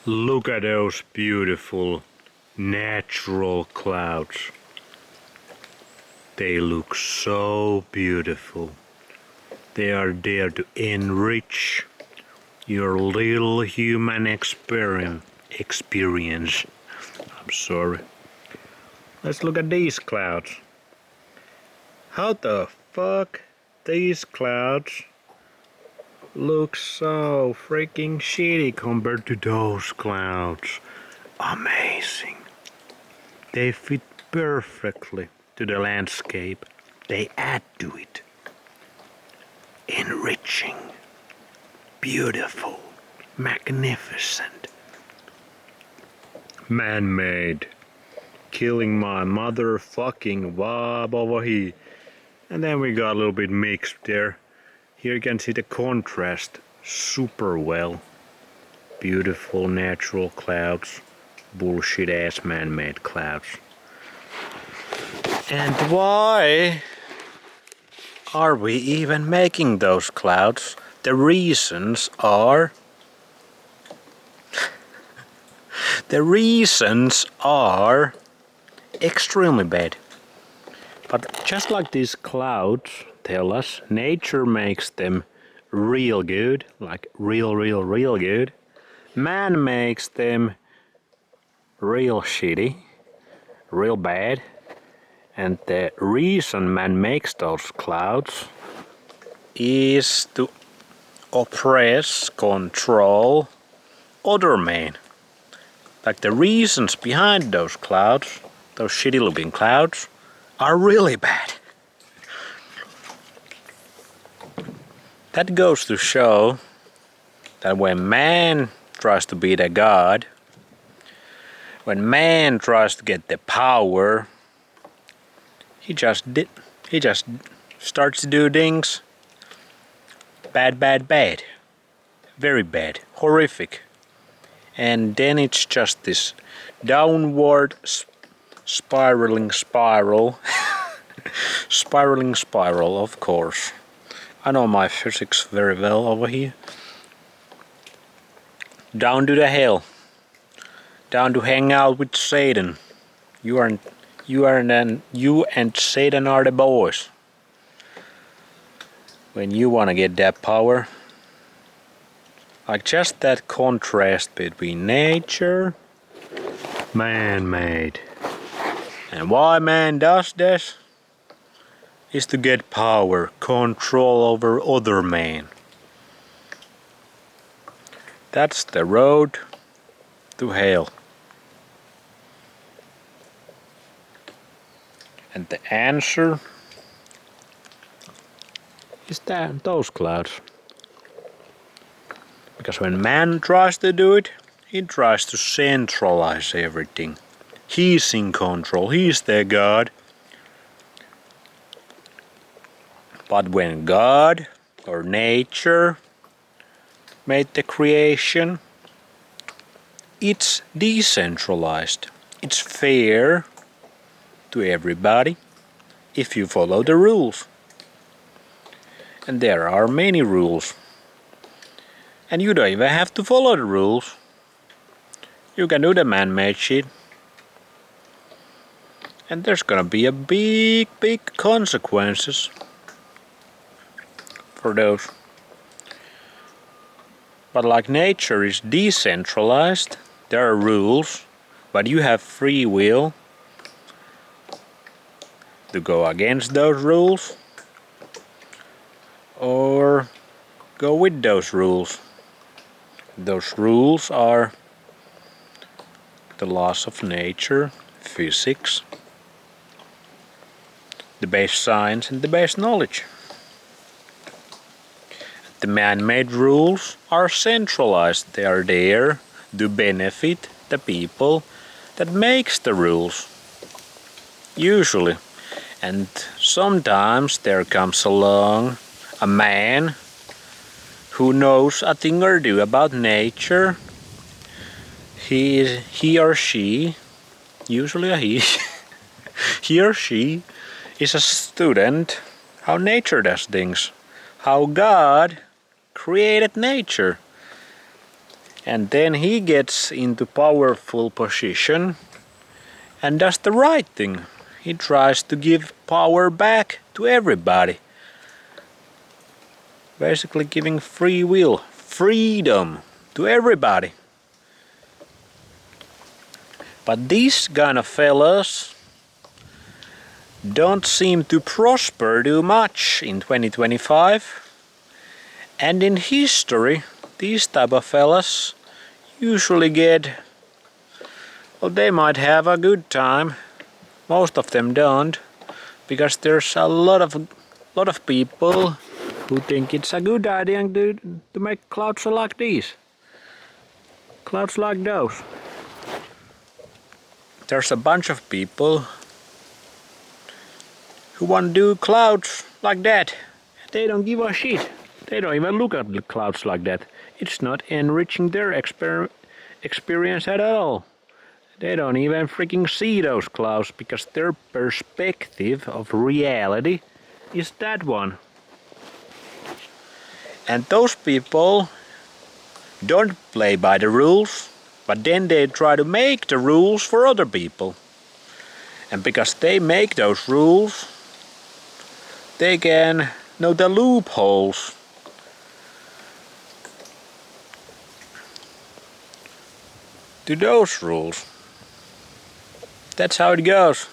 Look at those beautiful natural clouds. They look so beautiful. They are there to enrich your little human experience. I'm sorry. Let's look at these clouds. How the fuck these clouds look so freaking shitty compared to those clouds. Amazing. They fit perfectly to the landscape. They add to it. Enriching. Beautiful. Magnificent. Man-made. Killing my motherfucking vibe over here. And then we got a little bit mixed there. Here you can see the contrast super well. Beautiful natural clouds. Bullshit ass man-made clouds. And why are we even making those clouds? The reasons are extremely bad. But just like these clouds tell us, nature makes them real good, like real good. Man makes them real shitty, real bad. And the reason man makes those clouds is to oppress, control other men. Like the reasons behind those clouds, those shitty looking clouds, are really bad. That goes to show that when man tries to be the god, when man tries to get the power, he just starts to do things bad. Very bad. Horrific. And then it's just this downward spiraling spiral. Spiraling spiral, of course. I know my physics very well over here. Down to the hell. Down to hang out with Satan. You and Satan are the boys. When you wanna get that power, like just that contrast between nature, man-made, and why man does this is to get power, control over other men. That's the road to hell. And the answer is those clouds. Because when man tries to do it, he tries to centralize everything. He's in control, he's the god. But when God or nature made the creation, it's decentralized. It's fair to everybody if you follow the rules. And there are many rules. And you don't even have to follow the rules. You can do the man-made shit. And there's gonna be a big consequences for those. But like nature is decentralized, there are rules, but you have free will to go against those rules or go with those rules. Those rules are the laws of nature, physics, the base science and the base knowledge. The man-made rules are centralized. They are there to benefit the people that makes the rules. Usually. And sometimes there comes along a man who knows a thing or two about nature. He or she, usually a he, he or she is a student how nature does things, how God created nature. And then he gets into powerful position and does the right thing. He tries to give power back to everybody. Basically giving free will, freedom to everybody. But these kind of fellas don't seem to prosper too much in 2025. And in history, these type of fellas usually get, well, they might have a good time. Most of them don't, because there's a lot of people who think it's a good idea to make clouds like these. Clouds like those. There's a bunch of people who want to do clouds like that. They don't give a shit. They don't even look at the clouds like that. It's not enriching their experience at all. They don't even freaking see those clouds because their perspective of reality is that one. And those people don't play by the rules, but then they try to make the rules for other people. And because they make those rules, they can know the loopholes. To those rules. That's how it goes.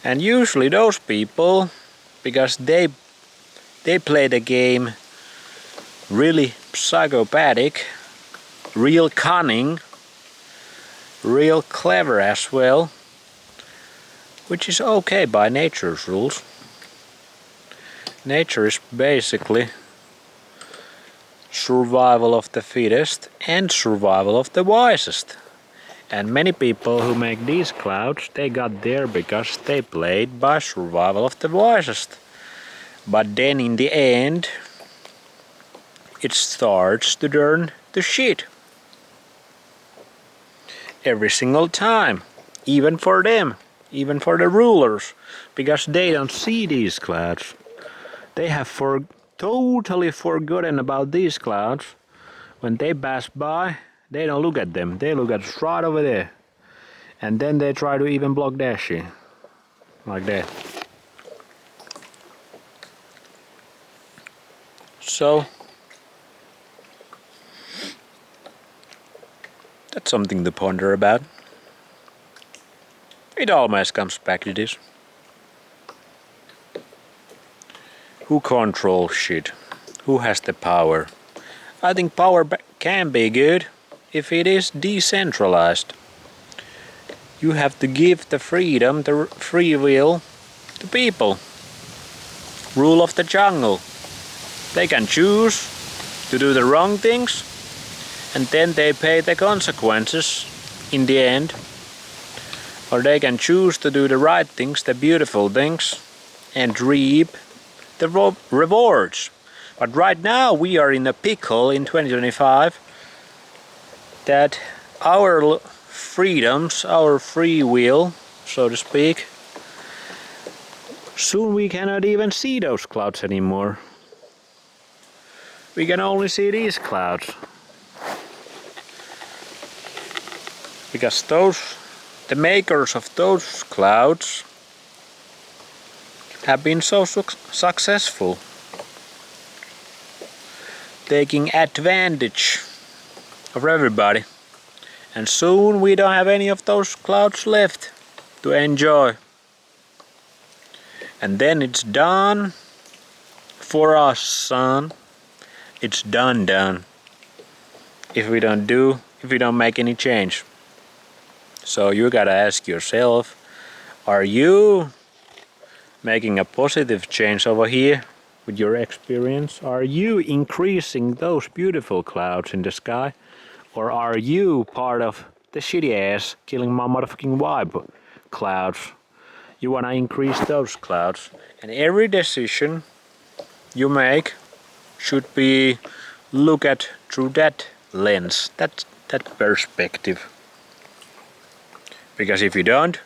And usually those people, because they play the game really psychopathic, real cunning, real clever as well, which is okay by nature's rules. Nature is basically survival of the fittest and survival of the wisest. And many people who make these clouds, they got there because they played by survival of the wisest. But then in the end, it starts to turn to shit. Every single time. Even for them. Even for the rulers. Because they don't see these clouds. They have totally forgotten about these clouds. When they pass by, they don't look at them. They look at right over there. And then they try to even block that shit. Like that. So that's something to ponder about. It always comes back to this. Who controls shit? Who has the power? I think power can be good if it is decentralized. You have to give the freedom, the free will to people. Rule of the jungle. They can choose to do the wrong things and then they pay the consequences in the end. Or they can choose to do the right things, the beautiful things, and reap the rewards. But right now we are in a pickle in 2025 that our freedoms, our free will, so to speak, soon we cannot even see those clouds anymore. We can only see these clouds. Because the makers of those clouds have been so successful. Taking advantage of everybody. And soon we don't have any of those clouds left to enjoy. And then it's done for us, son. It's done. If we don't make any change. So you gotta ask yourself, are you making a positive change over here with your experience? Are you increasing those beautiful clouds in the sky? Or are you part of the shitty ass killing my motherfucking vibe clouds? You wanna increase those clouds. And every decision you make should be look at through that lens, that perspective. Because if you don't,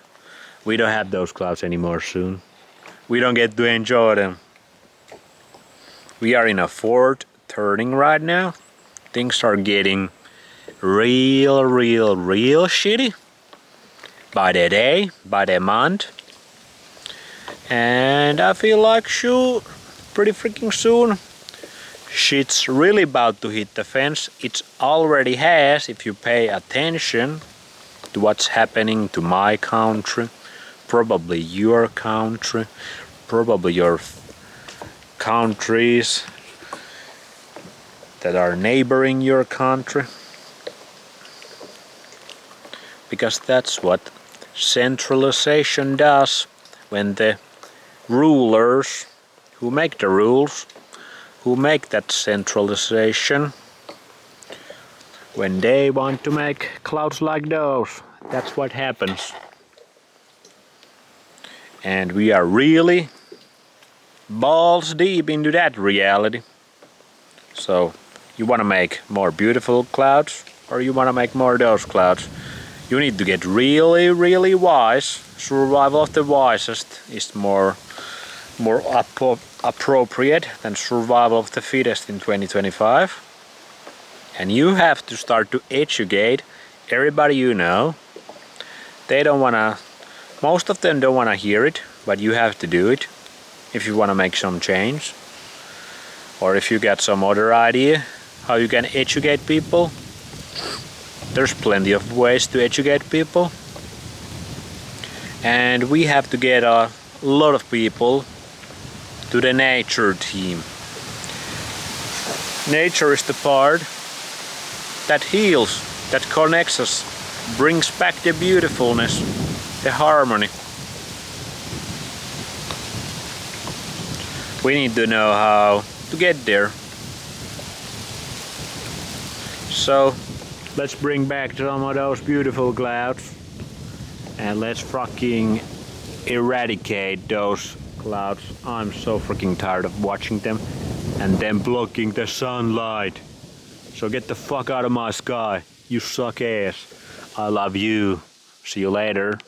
we don't have those clouds anymore soon. We don't get to enjoy them. We are in a fourth turning right now. things are getting real shitty by the day, by the month. And I feel like pretty freaking soon shit's really about to hit the fence. It already has if you pay attention to what's happening to my country, probably your country, probably your countries that are neighboring your country. Because that's what centralization does when the rulers who make the rules, who make that centralization, when they want to make clouds like those, that's what happens. And we are really balls deep into that reality. So you want to make more beautiful clouds, or you want to make more of those clouds? You need to get really wise. Survival of the wisest is more appropriate than survival of the fittest in 2025. And you have to start to educate everybody you know. Most of them don't want to hear it, but you have to do it if you want to make some change. Or if you got some other idea how you can educate people. There's plenty of ways to educate people. And we have to get a lot of people to the nature team. Nature is the part that heals, that connects us, brings back the beautifulness, the harmony. We need to know how to get there. So let's bring back some of those beautiful clouds and let's fucking eradicate those clouds. I'm so freaking tired of watching them and them blocking the sunlight. So get the fuck out of my sky, you suck ass. I love you. See you later.